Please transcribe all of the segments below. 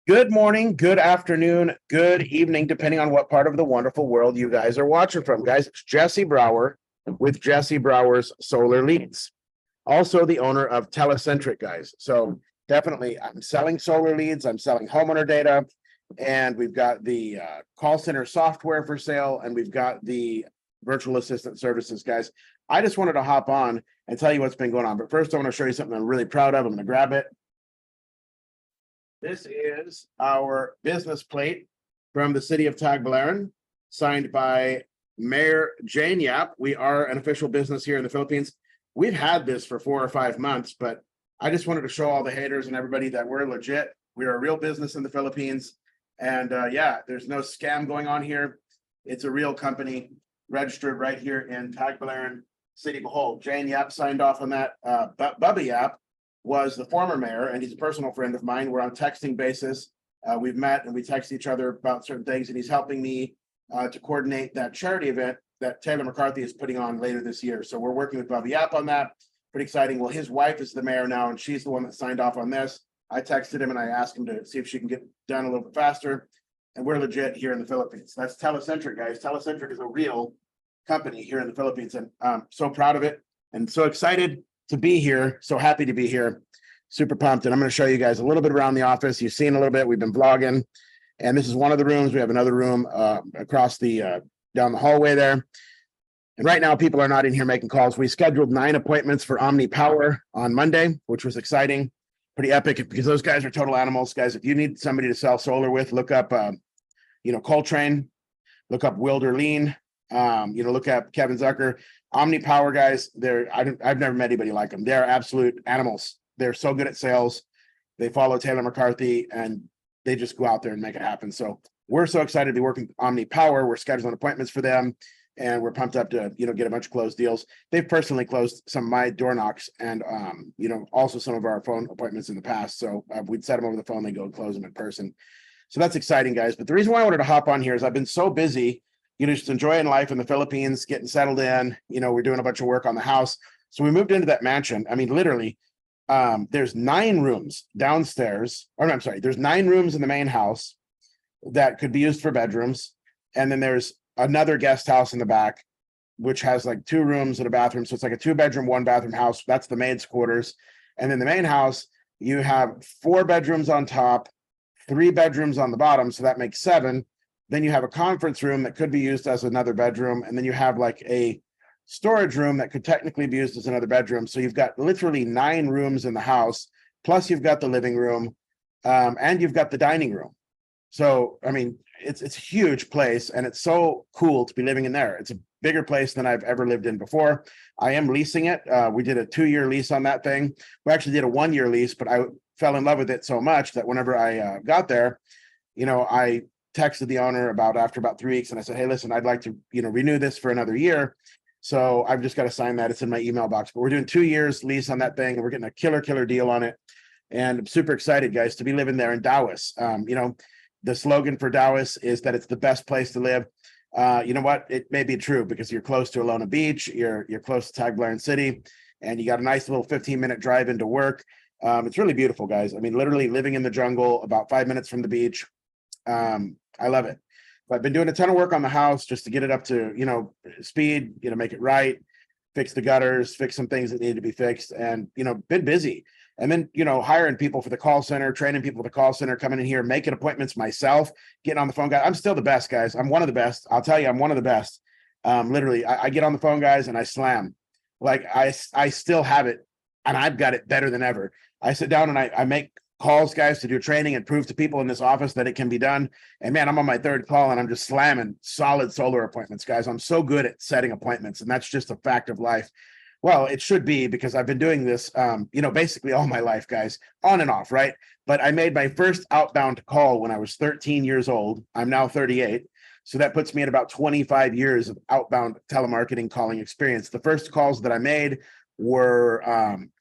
Good morning, good afternoon, good evening, depending on what part of the wonderful world you guys are watching from. Guys, it's Jesse Brower with Jesse Brower's Solar Leads, also the owner of Telecentric, guys. So definitely, I'm selling solar leads, I'm selling homeowner data, and we've got the call center software for sale, and we've got the virtual assistant services, guys. I just wanted to hop on and tell you what's been going on. But first, I want to show you something I'm really proud of. I'm going to grab it. This is our business plate from the city of Tagbilaran, signed by Mayor Jane Yap. We are an official business here in the Philippines. We've had this for 4 or 5 months, but I just wanted to show all the haters and everybody that we're legit. We're a real business in the Philippines. And yeah, there's no scam going on here. It's a real company registered right here in Tagbilaran City. Behold, Jane Yap signed off on that. Bubba Yap was the former mayor, and he's a personal friend of mine. We're on texting basis. We've met and we text each other about certain things, and he's helping me to coordinate that charity event that Taylor McCarthy is putting on later this year. So we're working with Bobby Yap on that. Pretty exciting. Well, his wife is the mayor now, and she's the one that signed off on this. I texted him and I asked him to see if she can get done a little bit faster. And we're legit here in the Philippines. That's Telecentric, guys. Telecentric is a real company here in the Philippines, and I'm so proud of it and so excited to be here. So happy to be here. Super pumped. And I'm going to show you guys a little bit around the office. You've seen a little bit. We've been vlogging. And this is one of the rooms. We have another room across the down the hallway there. And right now, people are not in here making calls. We scheduled 9 appointments for Omni Power on Monday, which was exciting. Pretty epic because those guys are total animals. Guys, if you need somebody to sell solar with, look up, Coltrane, look up Wilder Lean, look up Kevin Zucker. Omni Power guys, I've never met anybody like them. They're absolute animals. They're so good at sales. They follow Taylor McCarthy and they just go out there and make it happen. So we're so excited to be working with Omni Power. We're scheduling appointments for them, and we're pumped up to get a bunch of closed deals. They've personally closed some of my door knocks and also some of our phone appointments in the past. So we'd set them over the phone, they go and close them in person. So that's exciting, guys. But the reason why I wanted to hop on here is I've been so busy, just enjoying life in the Philippines, getting settled in. We're doing a bunch of work on the house. So we moved into that mansion. I mean, literally, there's 9 rooms downstairs. Or I'm sorry, there's 9 rooms in the main house that could be used for bedrooms. And then there's another guest house in the back, which has like 2 rooms and a bathroom. So it's like a 2-bedroom, 1-bathroom house. That's the maid's quarters. And then the main house, you have 4 bedrooms on top, 3 bedrooms on the bottom. So that makes 7. Then you have a conference room that could be used as another bedroom. And then you have like a storage room that could technically be used as another bedroom. So you've got literally 9 rooms in the house, plus you've got the living room, and you've got the dining room. So, I mean, it's a huge place, and it's so cool to be living in there. It's a bigger place than I've ever lived in before. I am leasing it. We did a 2-year lease on that thing. We actually did a 1-year lease, but I fell in love with it so much that whenever I got there, I texted the owner after about 3 weeks, and I said, hey, listen, I'd like to, renew this for another year. So I've just got to sign that. It's in my email box, but we're doing 2 years lease on that thing, and we're getting a killer deal on it. And I'm super excited, guys, to be living there in Dallas. The slogan for Dallas is that it's the best place to live. You know what? It may be true because you're close to Alona Beach, you're close to Tagbilaran City, and you got a nice little 15-minute drive into work. It's really beautiful, guys. I mean, literally living in the jungle, about 5 minutes from the beach. I love it. But I've been doing a ton of work on the house just to get it up to, speed, make it right, fix the gutters, fix some things that need to be fixed, and, been busy. And then, hiring people for the call center, training people for the call center, coming in here, making appointments myself, getting on the phone, guys. I'm still the best, guys. I'm one of the best. I'll tell you, I'm one of the best. Literally, I get on the phone, guys, and I slam. Like I still have it, and I've got it better than ever. I sit down and I make calls, guys, to do training and prove to people in this office that it can be done. And man, I'm on my 3rd call and I'm just slamming solid solar appointments, guys. I'm so good at setting appointments, and that's just a fact of life. Well, it should be, because I've been doing this, basically all my life, guys, on and off, right? But I made my first outbound call when I was 13 years old. I'm now 38. So that puts me at about 25 years of outbound telemarketing calling experience. The first calls that I made were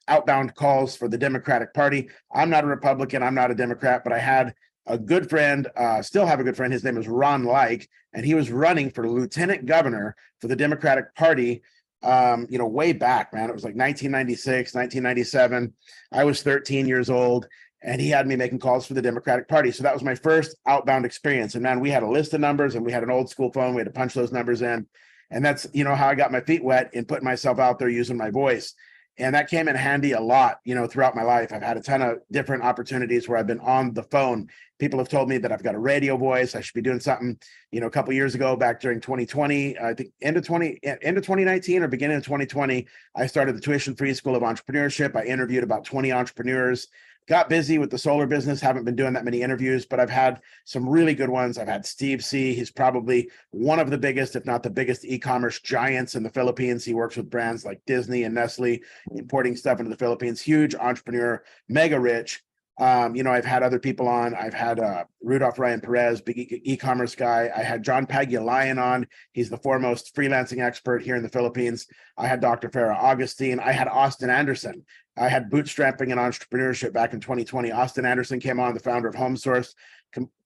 outbound calls for the Democratic Party. I'm not a Republican, I'm not a Democrat, but I had a good friend, still have a good friend. His name is Ron Like, and he was running for lieutenant governor for the Democratic Party. Way back, man, it was like 1996, 1997. I was 13 years old, and he had me making calls for the Democratic Party. So that was my first outbound experience. And man, we had a list of numbers and we had an old school phone. We had to punch those numbers in. And that's, how I got my feet wet in putting myself out there using my voice. And that came in handy a lot, throughout my life. I've had a ton of different opportunities where I've been on the phone. People have told me that I've got a radio voice. I should be doing something, a couple of years ago, back during 2020, I think end of 2019 or beginning of 2020, I started the Tuition Free School of Entrepreneurship. I interviewed about 20 entrepreneurs. Got busy with the solar business, haven't been doing that many interviews, but I've had some really good ones. I've had Steve C. He's probably one of the biggest, if not the biggest e-commerce giants in the Philippines. He works with brands like Disney and Nestle, importing stuff into the Philippines. Huge entrepreneur, mega rich. I've had other people on. I've had Rudolph Ryan Perez, big e-commerce guy. I had John Paglialion on. He's the foremost freelancing expert here in the Philippines. I had Dr. Farah Augustine. I had Austin Anderson. I had bootstrapping and entrepreneurship back in 2020. Austin Anderson came on, the founder of HomeSource.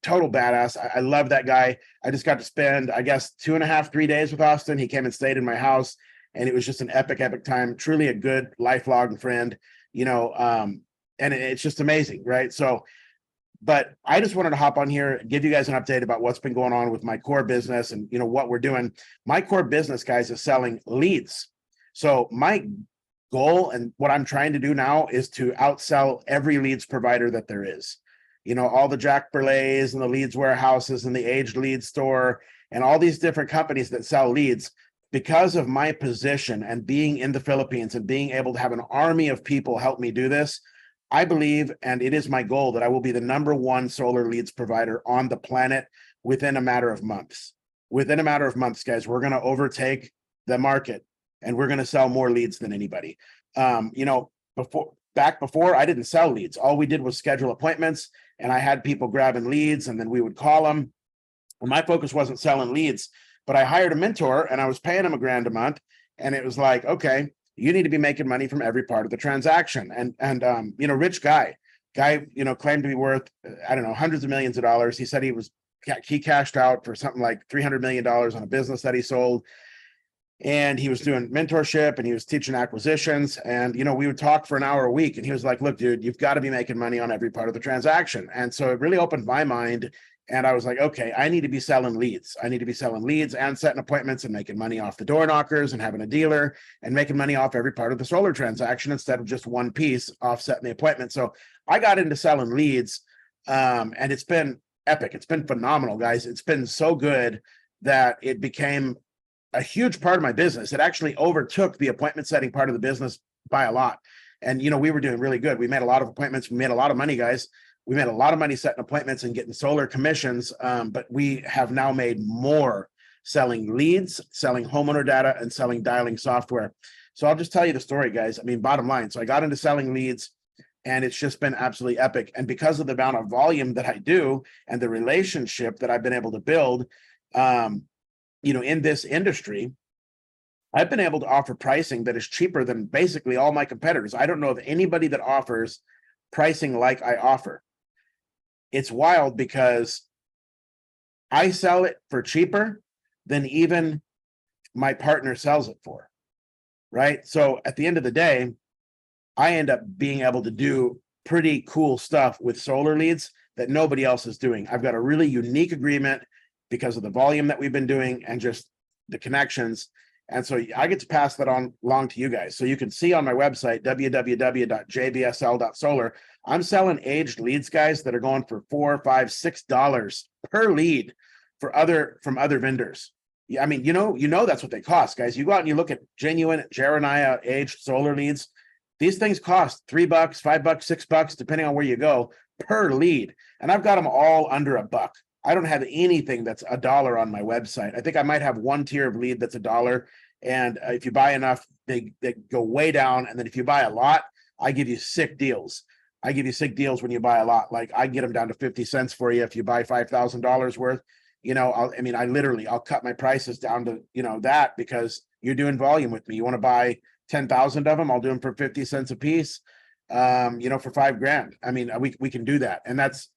Total badass. I love that guy. I just got to spend, I guess, 2.5, 3 days with Austin. He came and stayed in my house, and it was just an epic time. Truly a good lifelong friend, and it's just amazing, right? So, but I just wanted to hop on here, give you guys an update about what's been going on with my core business and, what we're doing. My core business, guys, is selling leads. So my goal and what I'm trying to do now is to outsell every leads provider that there is. All the Jack Burleys and the Leads Warehouses and the Aged Leads Store and all these different companies that sell leads. Because of my position and being in the Philippines and being able to have an army of people help me do this, I believe, and it is my goal, that I will be the #1 solar leads provider on the planet within a matter of months. Within a matter of months, guys, we're going to overtake the market and we're going to sell more leads than anybody. Before I didn't sell leads. All we did was schedule appointments, and I had people grabbing leads, and then we would call them. And my focus wasn't selling leads, but I hired a mentor and I was paying him $1,000 a month. And it was like, okay, you need to be making money from every part of the transaction. And rich guy, claimed to be worth, I don't know, hundreds of millions of dollars. He said he cashed out for something like $300 million on a business that he sold. And he was doing mentorship and he was teaching acquisitions. And, we would talk for an hour a week. And he was like, look, dude, you've got to be making money on every part of the transaction. And so it really opened my mind. And I was like, okay, I need to be selling leads. I need to be selling leads and setting appointments and making money off the door knockers and having a dealer and making money off every part of the solar transaction instead of just one piece offsetting the appointment. So I got into selling leads, and it's been epic. It's been phenomenal, guys. It's been so good that it became a huge part of my business. It actually overtook the appointment setting part of the business by a lot. And, we were doing really good. We made a lot of appointments. We made a lot of money, guys. We made a lot of money setting appointments and getting solar commissions, but we have now made more selling leads, selling homeowner data, and selling dialing software. So I'll just tell you the story, guys. I mean, bottom line. So I got into selling leads, and it's just been absolutely epic. And because of the amount of volume that I do and the relationship that I've been able to build, in this industry, I've been able to offer pricing that is cheaper than basically all my competitors. I don't know of anybody that offers pricing like I offer. It's wild because I sell it for cheaper than even my partner sells it for, right? So at the end of the day, I end up being able to do pretty cool stuff with solar leads that nobody else is doing. I've got a really unique agreement because of the volume that we've been doing and just the connections. And so I get to pass that on along to you guys. So you can see on my website, www.jbsl.solar, I'm selling aged leads, guys, that are going for $4, $5, $6 per lead from other vendors. I mean, that's what they cost, guys. You go out and you look at genuine Jornaya aged solar leads. These things cost $3, $5, $6, depending on where you go, per lead. And I've got them all under $1. I don't have anything that's $1 on my website. I think I might have one tier of lead that's $1. And if you buy enough, they go way down. And then if you buy a lot, I give you sick deals. I give you sick deals when you buy a lot. Like I get them down to 50 cents for you if you buy $5,000 worth. I'll cut my prices down to, that because you're doing volume with me. You want to buy 10,000 of them, I'll do them for 50 cents a piece, for $5,000. I mean, we can do that. And that's,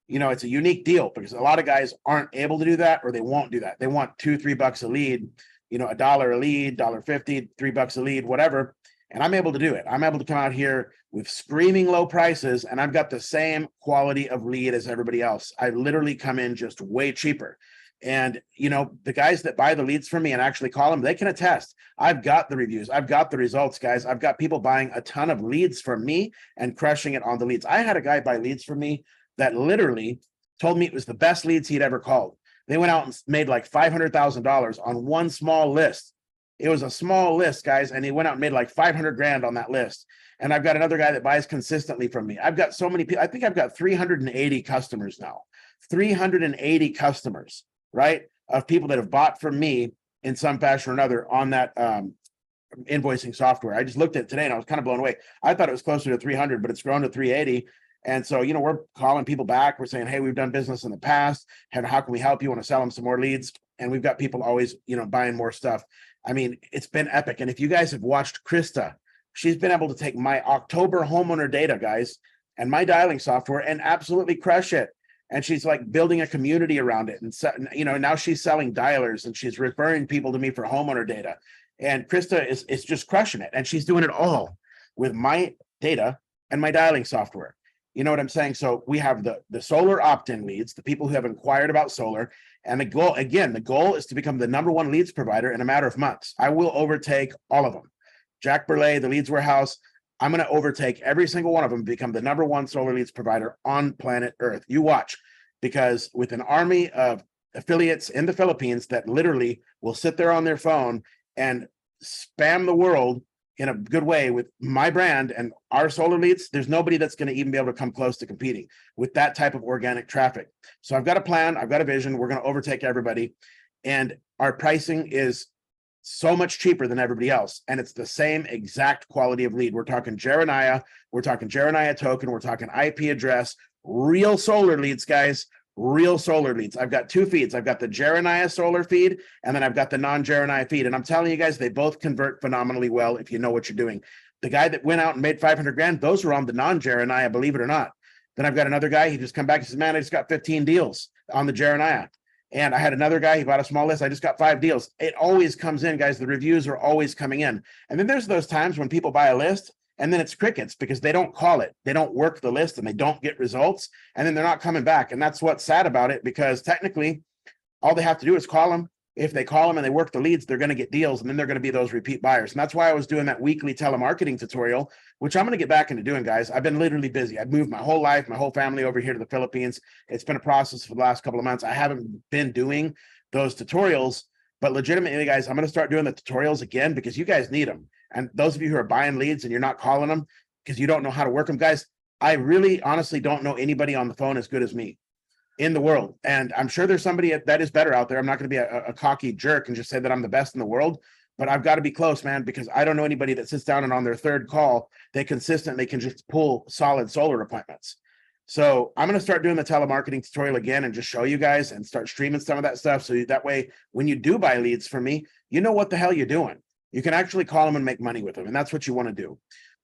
it's a unique deal because a lot of guys aren't able to do that, or they won't do that. They want $2, $3 a lead, $1 a lead, $1.50, $3 a lead, whatever. And I'm able to do it. I'm able to come out here with screaming low prices, and I've got the same quality of lead as everybody else. I literally come in just way cheaper. And, you know, the guys that buy the leads from me and actually call them, they can attest. I've got the reviews. I've got the results, guys. I've got people buying a ton of leads from me and crushing it on the leads. I had a guy buy leads from me that literally told me it was the best leads he'd ever called. They went out and made like $500,000 on one small list. It was a small list, guys, and he went out and made like 500 grand on that list. And I've got another guy that buys consistently from me. I've got so many people. I think I've got 380 customers now. 380 customers, right? Of people that have bought from me in some fashion or another on that invoicing software. I just looked at it today and I was kind of blown away. I thought it was closer to 300, but it's grown to 380. And so, you know, we're calling people back. We're saying, hey, we've done business in the past. And how can we help you? Want to sell them some more leads? And we've got people always, you know, buying more stuff. I mean, it's been epic. And if you guys have watched Krista, she's been able to take my October homeowner data, guys, and my dialing software and absolutely crush it. And she's like building a community around it. And, you know, now she's selling dialers and she's referring people to me for homeowner data. And Krista is just crushing it. And she's doing it all with my data and my dialing software. You know what I'm saying? So we have the solar opt-in leads, the people who have inquired about solar. And the goal is to become the #1 leads provider in a matter of months. I will overtake all of them. Jack Burley, the Leads Warehouse, I'm going to overtake every single one of them, become the #1 solar leads provider on planet Earth. You watch, because with an army of affiliates in the Philippines that literally will sit there on their phone and spam the world in a good way with my brand and our solar leads, there's nobody that's going to even be able to come close to competing with that type of organic traffic. So I've got a plan. I've got a vision. We're going to overtake everybody. And our pricing is so much cheaper than everybody else. And it's the same exact quality of lead. We're talking Jornaya. We're talking Jornaya token. We're talking IP address, real solar leads, guys. Real solar leads. I've got 2 feeds. I've got the Jornaya solar feed, and then I've got the non-Jornaya feed. And I'm telling you guys, they both convert phenomenally well if you know what you're doing. The guy that went out and made 500 grand, those were on the non-Jornaya, believe it or not. Then I've got another guy, he just come back and says, man, I just got 15 deals on the Jornaya. And I had another guy, he bought a small list, I just got 5 deals. It always comes in, guys. The reviews are always coming in. And then there's those times when people buy a list and then it's crickets because they don't call it. They don't work the list and they don't get results. And then they're not coming back. And that's what's sad about it, because technically all they have to do is call them. If they call them and they work the leads, they're going to get deals, and then they're going to be those repeat buyers. And that's why I was doing that weekly telemarketing tutorial, which I'm going to get back into doing, guys. I've been literally busy. I've moved my whole life, my whole family over here to the Philippines. It's been a process for the last couple of months. I haven't been doing those tutorials, but legitimately, guys, I'm going to start doing the tutorials again because you guys need them. And those of you who are buying leads and you're not calling them because you don't know how to work them, guys, I really honestly don't know anybody on the phone as good as me in the world. And I'm sure there's somebody that is better out there. I'm not going to be a cocky jerk and just say that I'm the best in the world, but I've got to be close, man, because I don't know anybody that sits down and on their 3rd call, they consistently can just pull solid solar appointments. So I'm going to start doing the telemarketing tutorial again and just show you guys and start streaming some of that stuff. So that way, when you do buy leads from me, you know what the hell you're doing. You can actually call them and make money with them. And that's what you want to do.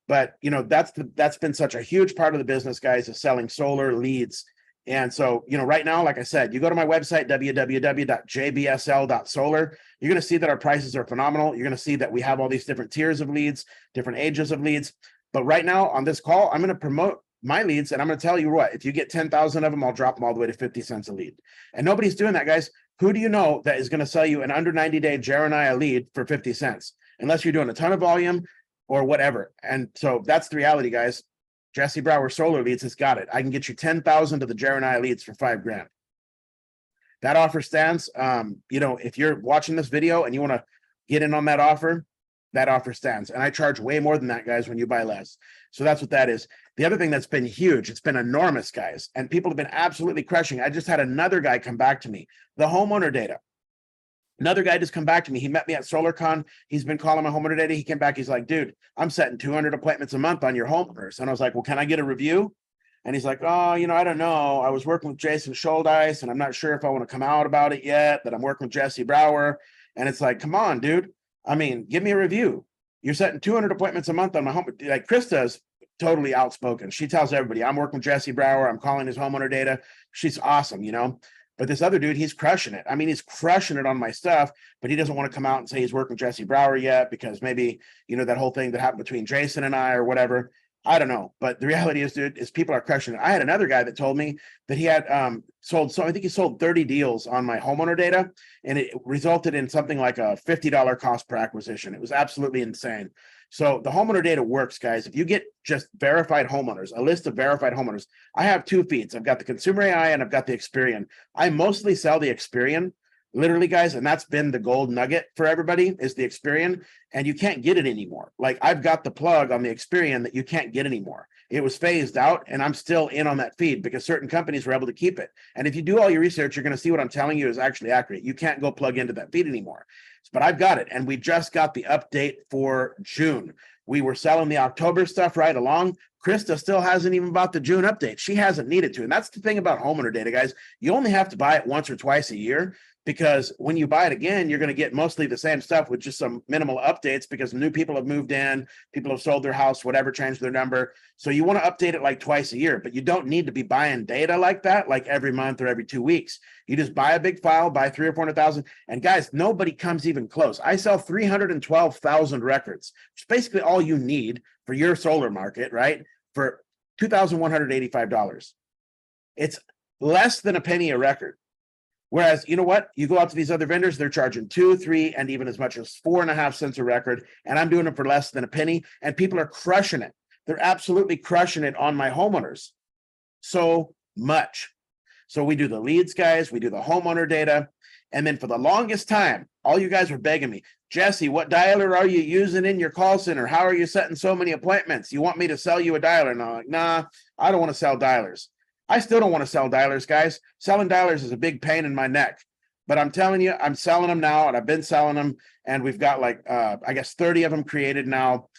But, you know, that's been such a huge part of the business, guys, is selling solar leads. And so, you know, right now, like I said, you go to my website, www.jbsl.solar. You're going to see that our prices are phenomenal. You're going to see that we have all these different tiers of leads, different ages of leads. But right now on this call, I'm going to promote my leads. And I'm going to tell you what, if you get 10,000 of them, I'll drop them all the way to 50 cents a lead. And nobody's doing that, guys. Who do you know that is going to sell you an under 90-day Jornaya lead for 50 cents? Unless you're doing a ton of volume or whatever. And so that's the reality, guys. Jesse Brower Solar Leads has got it. I can get you 10,000 of the Jornaya leads for $5 grand. That offer stands. You know, if you're watching this video and you want to get in on that offer stands. And I charge way more than that, guys, when you buy less. So that's what that is. The other thing that's been huge, it's been enormous, guys, and people have been absolutely crushing. I just had another guy come back to me, the homeowner data. Another guy just come back to me. He met me at SolarCon. He's been calling my homeowner data. He came back. He's like, dude, I'm setting 200 appointments a month on your homeowners. And I was like, well, can I get a review? And he's like, oh, you know, I don't know. I was working with Jason Scholdice, and I'm not sure if I want to come out about it yet, that I'm working with Jesse Brower. And it's like, come on, dude. I mean, give me a review. You're setting 200 appointments a month on my home. Like Krista's totally outspoken. She tells everybody, I'm working with Jesse Brower. I'm calling his homeowner data. She's awesome, you know? But this other dude, he's crushing it. I mean, he's crushing it on my stuff, but he doesn't want to come out and say he's working with Jesse Brower yet because maybe, that whole thing that happened between Jason and I or whatever. I don't know. But the reality is, dude, is people are crushing it. I had another guy that told me that he had sold, so I think he sold 30 deals on my homeowner data, and it resulted in something like a $50 cost per acquisition. It was absolutely insane. So the homeowner data works, guys. If you get just verified homeowners, a list of verified homeowners, I have two feeds. I've got the Consumer AI and I've got the Experian. I mostly sell the Experian, literally, guys, and that's been the gold nugget for everybody is the Experian, and you can't get it anymore. Like, I've got the plug on the Experian that you can't get anymore. It was phased out, and I'm still in on that feed because certain companies were able to keep it. And if you do all your research, you're going to see what I'm telling you is actually accurate. You can't go plug into that feed anymore. But I've got it, and we just got the update for June. We were selling the October stuff right along. Krista still hasn't even bought the June update. She hasn't needed to. And that's the thing about homeowner data, guys. You only have to buy it once or twice a year, because when you buy it again, you're going to get mostly the same stuff with just some minimal updates because new people have moved in, people have sold their house, whatever, changed their number. So you want to update it like twice a year, but you don't need to be buying data like that, like every month or every 2 weeks. You just buy a big file, buy 300,000 or 400,000. And guys, nobody comes even close. I sell 312,000 records, which is basically all you need for your solar market, right? For $2,185. It's less than a penny a record. Whereas, you know what? You go out to these other vendors, they're charging 2, 3, and even as much as 4.5 cents a record. And I'm doing it for less than a penny. And people are crushing it. They're absolutely crushing it on my homeowners. So much. So we do the leads, guys. We do the homeowner data. And then for the longest time, all you guys were begging me, Jesse, what dialer are you using in your call center? How are you setting so many appointments? You want me to sell you a dialer? And I'm like, nah, I don't want to sell dialers. I still don't want to sell dialers, guys. Selling dialers is a big pain in my neck. But I'm telling you, I'm selling them now, and I've been selling them. And we've got like, I guess, 30 of them created now.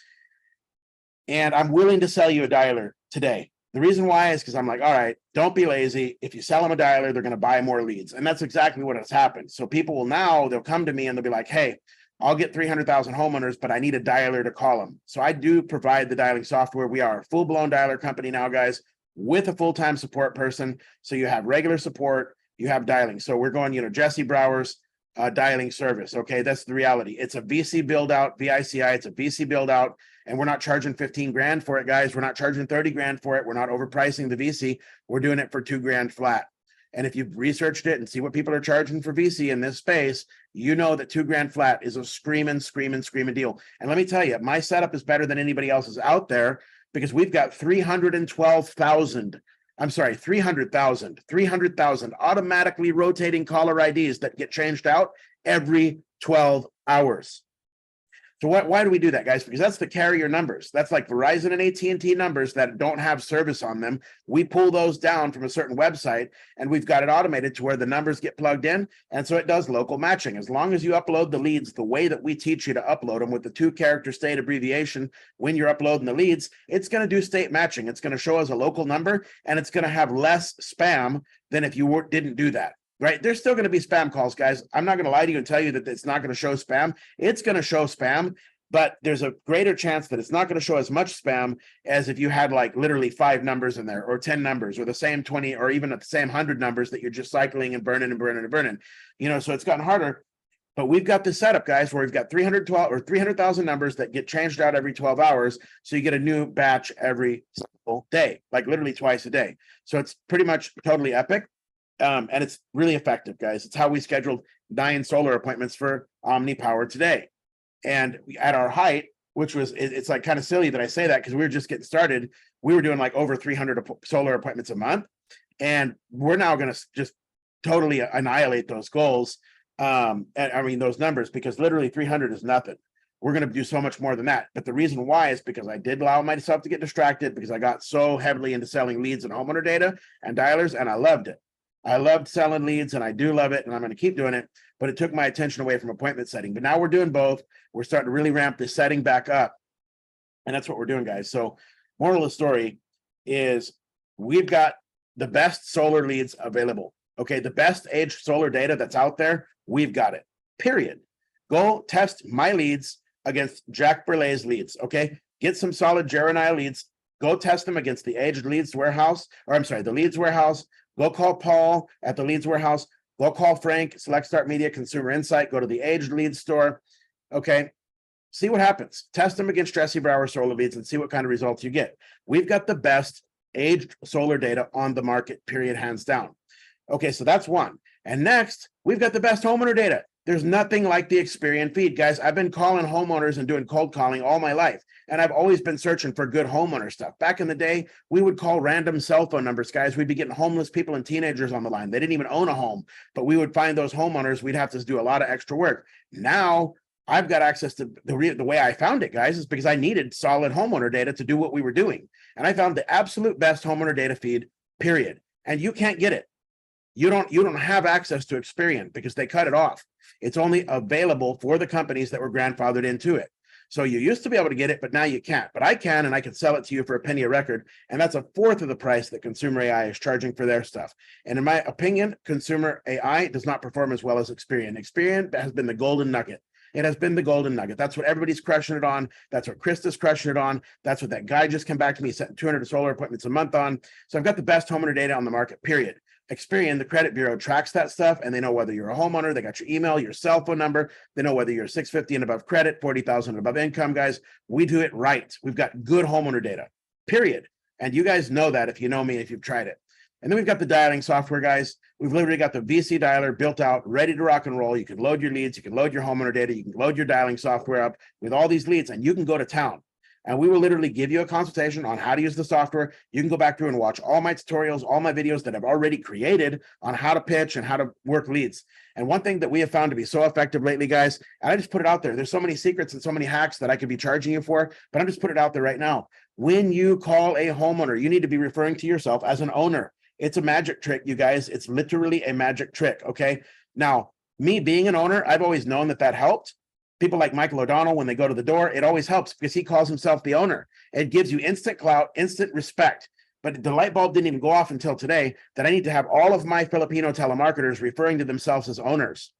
And I'm willing to sell you a dialer today. The reason why is because I'm like, all right, don't be lazy. If you sell them a dialer, they're going to buy more leads. And that's exactly what has happened. So people will now, they'll come to me and they'll be like, hey, I'll get 300,000 homeowners, but I need a dialer to call them. So I do provide the dialing software. We are a full-blown dialer company now, guys, with a full-time support person. So you have regular support, you have dialing. So we're going, Jesse Brower's dialing service. Okay, that's the reality. It's a VC build out, VICI. It's a VC build out, and we're not charging 15 grand for it, guys. We're not charging 30 grand for it. We're not overpricing the VC. We're doing it for 2 grand flat. And if you've researched it and see what people are charging for VC in this space, you know that 2 grand flat is a screaming deal. And let me tell you, my setup is better than anybody else's out there because we've got 300,000 automatically rotating caller IDs that get changed out every 12 hours. So why do we do that, guys? Because that's the carrier numbers. That's like Verizon and AT&T numbers that don't have service on them. We pull those down from a certain website, and we've got it automated to where the numbers get plugged in. And so it does local matching. As long as you upload the leads the way that we teach you to upload them with the 2-character state abbreviation when you're uploading the leads, it's going to do state matching. It's going to show us a local number, and it's going to have less spam than if you didn't do that. Right? There's still going to be spam calls, guys. I'm not going to lie to you and tell you that it's not going to show spam. It's going to show spam, but there's a greater chance that it's not going to show as much spam as if you had like literally 5 numbers in there or 10 numbers or the same 20 or even at the same 100 numbers that you're just cycling and burning. So it's gotten harder. But we've got this setup, guys, where we've got 300,000 numbers that get changed out every 12 hours. So you get a new batch every single day, like literally twice a day. So it's pretty much totally epic. And it's really effective, guys. It's how we scheduled 9 solar appointments for OmniPower today. And at our height, which was, it's like kind of silly that I say that because we were just getting started. We were doing like over 300 solar appointments a month. And we're now going to just totally annihilate those goals. Those numbers, because literally 300 is nothing. We're going to do so much more than that. But the reason why is because I did allow myself to get distracted because I got so heavily into selling leads and homeowner data and dialers, and I loved it. I loved selling leads, and I do love it, and I'm going to keep doing it, but it took my attention away from appointment setting. But now we're doing both. We're starting to really ramp the setting back up, and that's what we're doing, guys. So moral of the story is we've got the best solar leads available. Okay, the best age solar data that's out there, we've got it, period. Go test my leads against Jack Burleigh's leads, okay? Get some solid Jornaya leads. Go test them against the aged Leads warehouse, or I'm sorry, the Leads warehouse. Go call Paul at the Leads warehouse. Go call Frank, Select Start Media, Consumer Insight. Go to the aged Leads store. Okay. See what happens. Test them against Jesse Brower solar leads and see what kind of results you get. We've got the best aged solar data on the market, period, hands down. Okay, so that's one. And next, we've got the best homeowner data. There's nothing like the Experian feed, guys. I've been calling homeowners and doing cold calling all my life, and I've always been searching for good homeowner stuff. Back in the day, we would call random cell phone numbers, guys. We'd be getting homeless people and teenagers on the line. They didn't even own a home, but we would find those homeowners. We'd have to do a lot of extra work. Now, I've got access to the way I found it, guys, is because I needed solid homeowner data to do what we were doing. And I found the absolute best homeowner data feed, period. And you can't get it. You don't have access to Experian because they cut it off. It's only available for the companies that were grandfathered into it. So you used to be able to get it, but now you can't. But I can, and I can sell it to you for a penny a record. And that's a fourth of the price that Consumer AI is charging for their stuff. And in my opinion, Consumer AI does not perform as well as Experian. Experian has been the golden nugget. It has been the golden nugget. That's what everybody's crushing it on. That's what Krista's crushing it on. That's what that guy just came back to me, setting 200 solar appointments a month on. So I've got the best homeowner data on the market, period. Experian, the credit bureau, tracks that stuff, and they know whether you're a homeowner. They got your email, your cell phone number. They know whether you're 650 and above credit, 40,000 and above income, guys. We do it right. We've got good homeowner data, period. And you guys know that if you know me, if you've tried it. And then we've got the dialing software, guys. We've literally got the VC dialer built out, ready to rock and roll. You can load your leads, you can load your homeowner data, you can load your dialing software up with all these leads, and you can go to town. And we will literally give you a consultation on how to use the software. You can go back through and watch all my tutorials, all my videos that I've already created on how to pitch and how to work leads. And one thing that we have found to be so effective lately, guys, and I just put it out there. There's so many secrets and so many hacks that I could be charging you for, but I'm just putting it out there right now. When you call a homeowner, you need to be referring to yourself as an owner. It's a magic trick, you guys. It's literally a magic trick, okay? Now, me being an owner, I've always known that helped. People like Michael O'Donnell, when they go to the door, it always helps because he calls himself the owner. It gives you instant clout, instant respect. But the light bulb didn't even go off until today that I need to have all of my Filipino telemarketers referring to themselves as owners.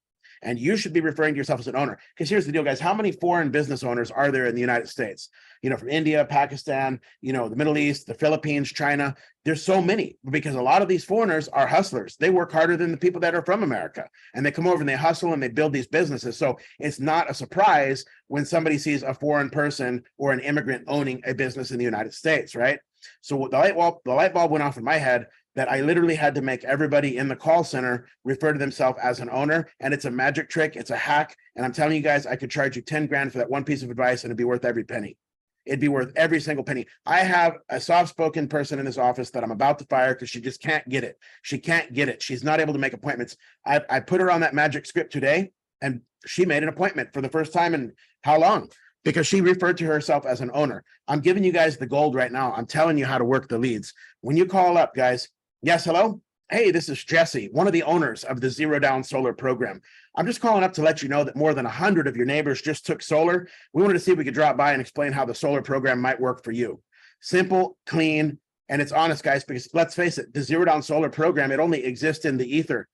And you should be referring to yourself as an owner. Because here's the deal, guys. How many foreign business owners are there in the United States? You know, from India, Pakistan, you know, the Middle East, the Philippines, China. There's so many because a lot of these foreigners are hustlers. They work harder than the people that are from America. And they come over and they hustle and they build these businesses. So it's not a surprise when somebody sees a foreign person or an immigrant owning a business in the United States, right? So the light bulb went off in my head that I literally had to make everybody in the call center refer to themselves as an owner. And it's a magic trick. It's a hack. And I'm telling you guys, I could charge you 10 grand for that one piece of advice and it'd be worth every penny. It'd be worth every single penny. I have a soft-spoken person in this office that I'm about to fire because she just can't get it. She can't get it. She's not able to make appointments. I put her on that magic script today and she made an appointment for the first time in how long? Because she referred to herself as an owner. I'm giving you guys the gold right now. I'm telling you how to work the leads. When you call up, guys, yes, hello? Hey, this is Jesse, one of the owners of the Zero Down Solar program. I'm just calling up to let you know that more than 100 of your neighbors just took solar. We wanted to see if we could drop by and explain how the solar program might work for you. Simple, clean, and it's honest, guys, because let's face it, the Zero Down Solar program, it only exists in the ether.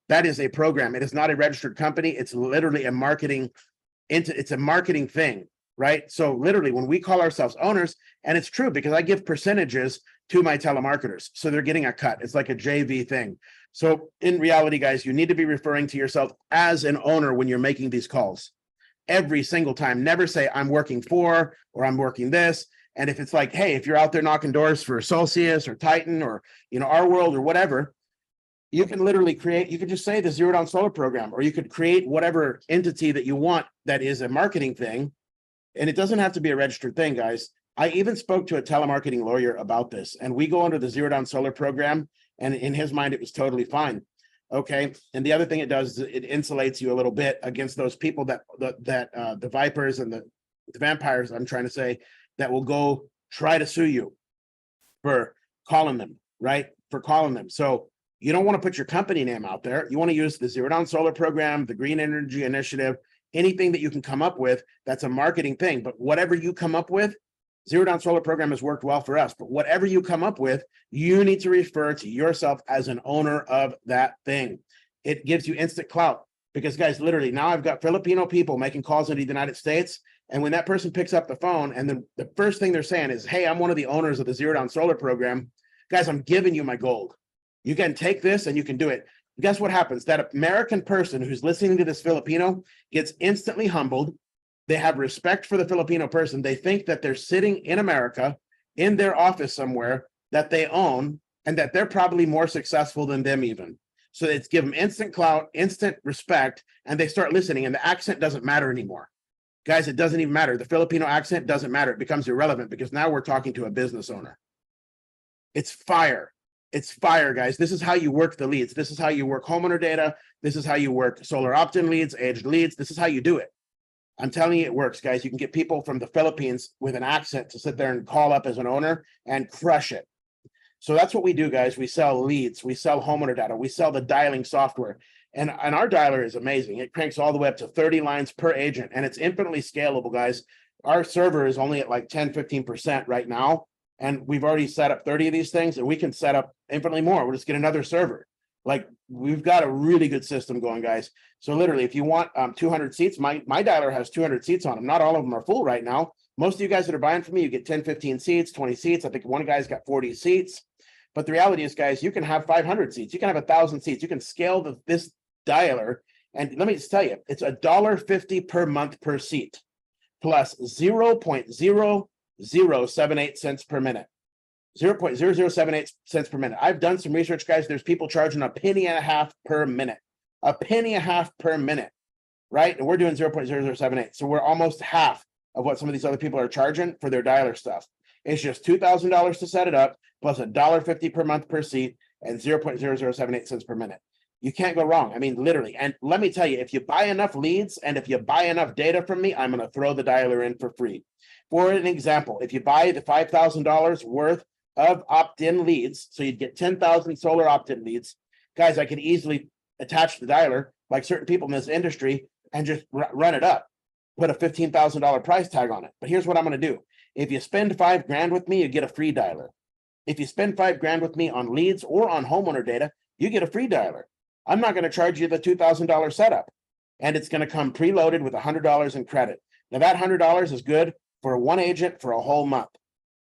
That is a program. It is not a registered company. It's literally a marketing thing. Right? So literally when we call ourselves owners, and it's true because I give percentages to my telemarketers. So they're getting a cut. It's like a JV thing. So in reality, guys, you need to be referring to yourself as an owner when you're making these calls. Every single time. Never say I'm working for or I'm working this. And if it's like, hey, if you're out there knocking doors for Celsius or Titan or, you know, Our World or whatever, you can literally you could just say the Zero Down Solar program, or you could create whatever entity that you want that is a marketing thing. And it doesn't have to be a registered thing, guys. I even spoke to a telemarketing lawyer about this, and we go under the Zero Down Solar program, and in his mind, it was totally fine. Okay. And the other thing it does is it insulates you a little bit against those people that the vipers and the vampires, I'm trying to say, that will go try to sue you for calling them, right? For calling them. So you don't want to put your company name out there. You want to use the Zero Down Solar program, the Green Energy Initiative, anything that you can come up with that's a marketing thing. But whatever you come up with, Zero Down Solar program has worked well for us. But whatever you come up with, you need to refer to yourself as an owner of that thing. It gives you instant clout because, guys, literally now I've got Filipino people making calls into the United States, And when that person picks up the phone and then the first thing they're saying is, hey, I'm one of the owners of the Zero Down Solar program. Guys, I'm giving you my gold. You can take this and you can do it. Guess what happens? That American person who's listening to this Filipino gets instantly humbled. They have respect for the Filipino person. They think that they're sitting in America in their office somewhere that they own and that they're probably more successful than them even. So it's give them instant clout, instant respect, and they start listening, and the accent doesn't matter anymore. Guys, it doesn't even matter. The Filipino accent doesn't matter. It becomes irrelevant because now we're talking to a business owner. It's fire. It's fire, guys. This is how you work the leads. This is how you work homeowner data. This is how you work solar opt-in leads, aged leads. This is how you do it. I'm telling you, it works, guys. You can get people from the Philippines with an accent to sit there and call up as an owner and crush it. So that's what we do, guys. We sell leads. We sell homeowner data. We sell the dialing software. And our dialer is amazing. It cranks all the way up to 30 lines per agent, and it's infinitely scalable, guys. Our server is only at like 10, 15% right now, and we've already set up 30 of these things, and we can set up infinitely more. We'll just get another server. Like, we've got a really good system going, guys. So literally, if you want 200 seats, my dialer has 200 seats on them. Not all of them are full right now. Most of you guys that are buying from me, you get 10, 15 seats, 20 seats. I think one guy's got 40 seats. But the reality is, guys, you can have 500 seats. You can have 1,000 seats. You can scale this dialer. And let me just tell you, it's $1.50 per month per seat, plus 0.0078 cents per minute. 0.0078 cents per minute. I've done some research, guys. There's people charging a penny and a half per minute. A penny and a half per minute, right? And we're doing 0.0078. So we're almost half of what some of these other people are charging for their dialer stuff. It's just $2,000 to set it up, plus $1.50 per month per seat, and 0.0078 cents per minute. You can't go wrong. I mean, literally. And let me tell you, if you buy enough leads and if you buy enough data from me, I'm going to throw the dialer in for free. For an example, if you buy the $5,000 worth of opt-in leads, so you'd get 10,000 solar opt-in leads, guys, I could easily attach the dialer like certain people in this industry and just run it up, put a $15,000 price tag on it. But here's what I'm going to do. If you spend $5,000 with me, you get a free dialer. If you spend $5,000 with me on leads or on homeowner data, you get a free dialer. I'm not going to charge you the $2,000 setup, and it's going to come preloaded with $100 in credit. Now that $100 is good for one agent for a whole month,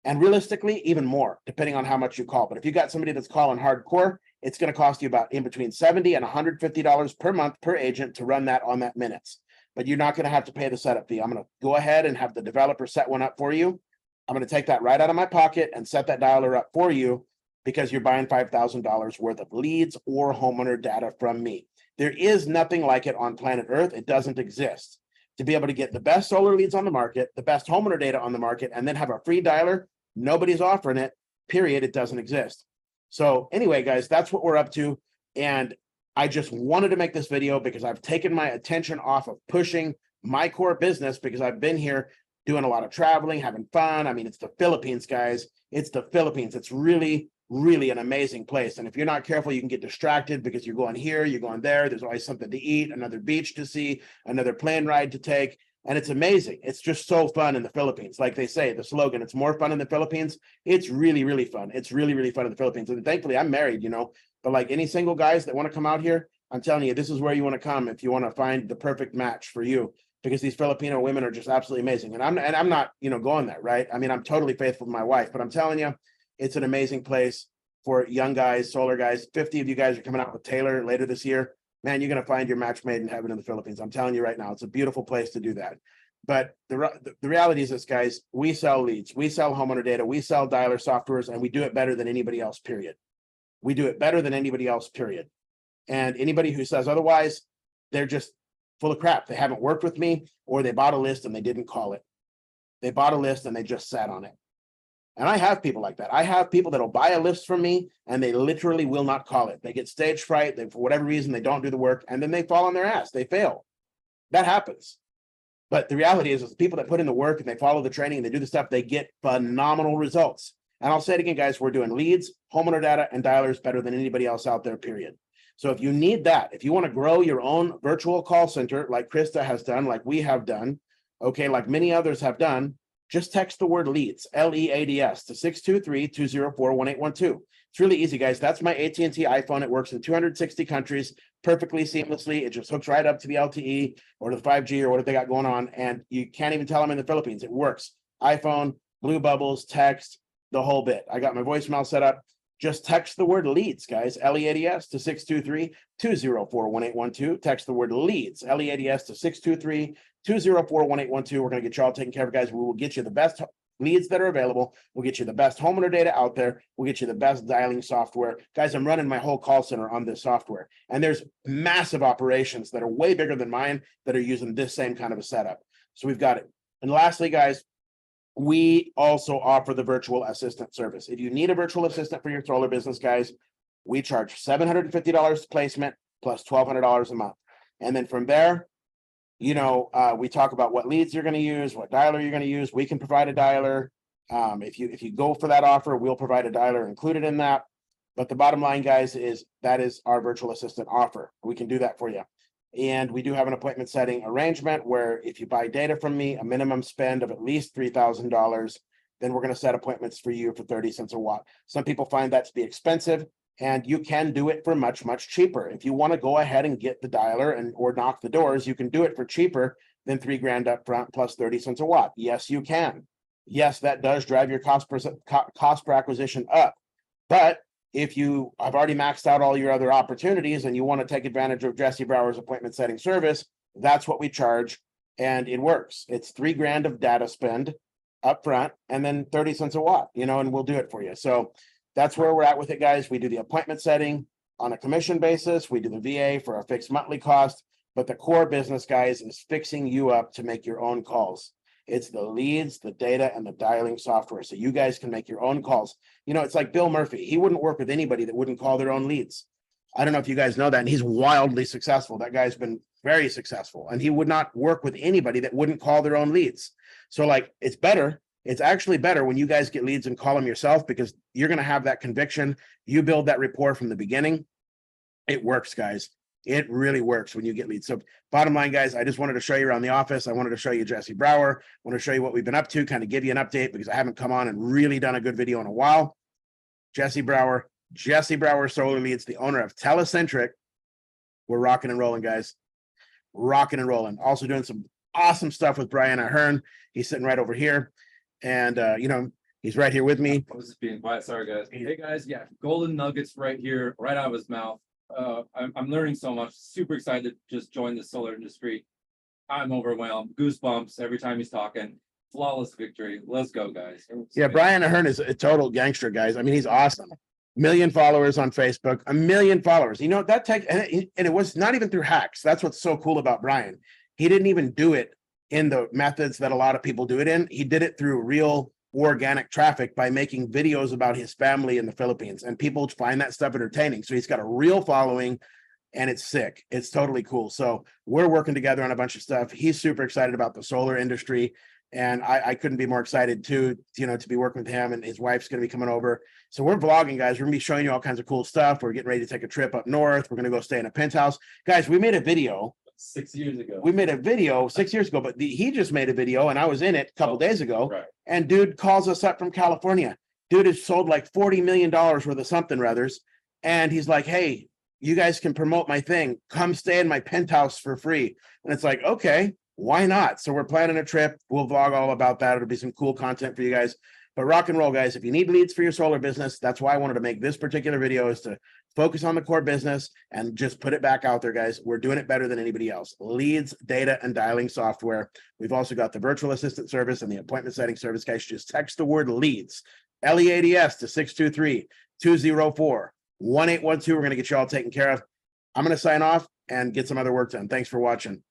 and realistically, even more, depending on how much you call. But if you got somebody that's calling hardcore, it's going to cost you about in between $70 and $150 per month per agent to run that on that minutes. But you're not going to have to pay the setup fee. I'm going to go ahead and have the developer set one up for you. I'm going to take that right out of my pocket and set that dialer up for you because you're buying $5,000 worth of leads or homeowner data from me. There is nothing like it on planet Earth. It doesn't exist. To be able to get the best solar leads on the market, the best homeowner data on the market, and then have a free dialer, nobody's offering it, period. It doesn't exist. So anyway, guys, that's what we're up to. And I just wanted to make this video because I've taken my attention off of pushing my core business because I've been here doing a lot of traveling, having fun. I mean, it's the Philippines, guys. It's the Philippines. It's really, really an amazing place. And if you're not careful, you can get distracted because you're going here, you're going there. There's always something to eat, another beach to see, another plane ride to take. And it's amazing. It's just so fun in the Philippines. Like they say, the slogan, it's more fun in the Philippines. It's really, really fun. It's really, really fun in the Philippines. And thankfully, I'm married, but like any single guys that want to come out here, I'm telling you, this is where you want to come if you want to find the perfect match for you, because these Filipino women are just absolutely amazing. And I'm not, going there, right? I mean, I'm totally faithful to my wife, but I'm telling you, it's an amazing place for young guys, solar guys. 50 of you guys are coming out with Taylor later this year. Man, you're going to find your match made in heaven in the Philippines. I'm telling you right now, it's a beautiful place to do that. But the reality is this, guys, we sell leads, we sell homeowner data, we sell dialer softwares, and we do it better than anybody else, period. We do it better than anybody else, period. And anybody who says otherwise, they're just full of crap. They haven't worked with me, or they bought a list and they didn't call it. They bought a list and they just sat on it. And I have people like that. I have people that'll buy a list from me and they literally will not call it. They get stage fright. They, for whatever reason, they don't do the work, and then they fall on their ass. They fail. That happens. But the reality is the people that put in the work and they follow the training and they do the stuff, they get phenomenal results. And I'll say it again, guys, we're doing leads, homeowner data, and dialers better than anybody else out there, period. So if you need that, if you want to grow your own virtual call center like Krista has done, like we have done, okay, like many others have done, just text the word leads, LEADS, to 623-204-1812. It's really easy, guys. That's my AT&T iPhone. It works in 260 countries perfectly seamlessly. It just hooks right up to the LTE or to the 5G or whatever they got going on. And you can't even tell them in the Philippines. It works. iPhone, blue bubbles, text, the whole bit. I got my voicemail set up. Just text the word leads, guys, LEADS, to 623-204-1812. Text the word leads, LEADS, to 623-204-1812. We're going to get you all taken care of, guys. We will get you the best leads that are available. We'll get you the best homeowner data out there. We'll get you the best dialing software. Guys, I'm running my whole call center on this software. And there's massive operations that are way bigger than mine that are using this same kind of a setup. So we've got it. And lastly, guys, we also offer the virtual assistant service. If you need a virtual assistant for your solar business, guys, we charge $750 placement plus $1,200 a month. And then from there, we talk about what leads you're going to use, what dialer you're going to use. We can provide a dialer. If you go for that offer, we'll provide a dialer included in that. But the bottom line, guys, is that is our virtual assistant offer. We can do that for you. And we do have an appointment setting arrangement where if you buy data from me, a minimum spend of at least $3,000, then we're going to set appointments for you for 30 cents a watt. Some people find that to be expensive, and you can do it for much, much cheaper. If you want to go ahead and get the dialer or knock the doors, you can do it for cheaper than $3,000 up front plus 30 cents a watt. Yes, you can. Yes, that does drive your cost per acquisition up. But if you have already maxed out all your other opportunities and you want to take advantage of Jesse Brower's appointment setting service, that's what we charge. And it works. It's $3,000 of data spend up front and then 30 cents a watt, and we'll do it for you. So that's where we're at with it, guys. We do the appointment setting on a commission basis. We do the VA for a fixed monthly cost, but the core business, guys, is fixing you up to make your own calls. It's the leads, the data, and the dialing software. So you guys can make your own calls. It's like Bill Murphy. He wouldn't work with anybody that wouldn't call their own leads. I don't know if you guys know that. And he's wildly successful. That guy's been very successful. And he would not work with anybody that wouldn't call their own leads. So it's better. It's actually better when you guys get leads and call them yourself, because you're going to have that conviction. You build that rapport from the beginning. It works, guys. It really works when you get leads. So bottom line, guys, I just wanted to show you around the office. I wanted to show you Jesse Brower. I want to show you what we've been up to, kind of give you an update, because I haven't come on and really done a good video in a while. Jesse Brower Solar Leads, the owner of Telecentric. We're rocking and rolling, guys. Rocking and rolling. Also doing some awesome stuff with Brian Ahern. He's sitting right over here. And, he's right here with me. I was just being quiet. Sorry, guys. Hey, guys. Yeah, golden nuggets right here, right out of his mouth. I'm learning so much. Super excited to just join the solar industry. I'm overwhelmed. Goosebumps every time he's talking. Flawless victory. Let's go, guys. Yeah, Brian Ahern is a total gangster, guys. I mean, he's awesome. 1 million followers on Facebook. 1 million followers. That takes, and it was not even through hacks. That's what's so cool about Brian. He didn't even do it in the methods that a lot of people do it in. He did it through real organic traffic by making videos about his family in the Philippines, and people find that stuff entertaining. So he's got a real following, and it's sick. It's totally cool. So we're working together on a bunch of stuff. He's super excited about the solar industry, and I couldn't be more excited to be working with him, and his wife's going to be coming over. So we're vlogging, guys. We're going to be showing you all kinds of cool stuff. We're getting ready to take a trip up north. We're going to go stay in a penthouse. Guys, we made a video 6 years ago. We made a video 6 years ago, but he just made a video and I was in it a couple days ago. Right. And dude calls us up from California. Dude has sold like $40 million worth of something or others. And he's like, hey, you guys can promote my thing. Come stay in my penthouse for free. And it's like, okay, why not? So we're planning a trip. We'll vlog all about that. It'll be some cool content for you guys. But rock and roll, guys. If you need leads for your solar business, that's why I wanted to make this particular video, is to focus on the core business and just put it back out there, guys. We're doing it better than anybody else. Leads, data, and dialing software. We've also got the virtual assistant service and the appointment setting service, guys. Just text the word leads, LEADS, to 623-204-1812. We're going to get you all taken care of. I'm going to sign off and get some other work done. Thanks for watching.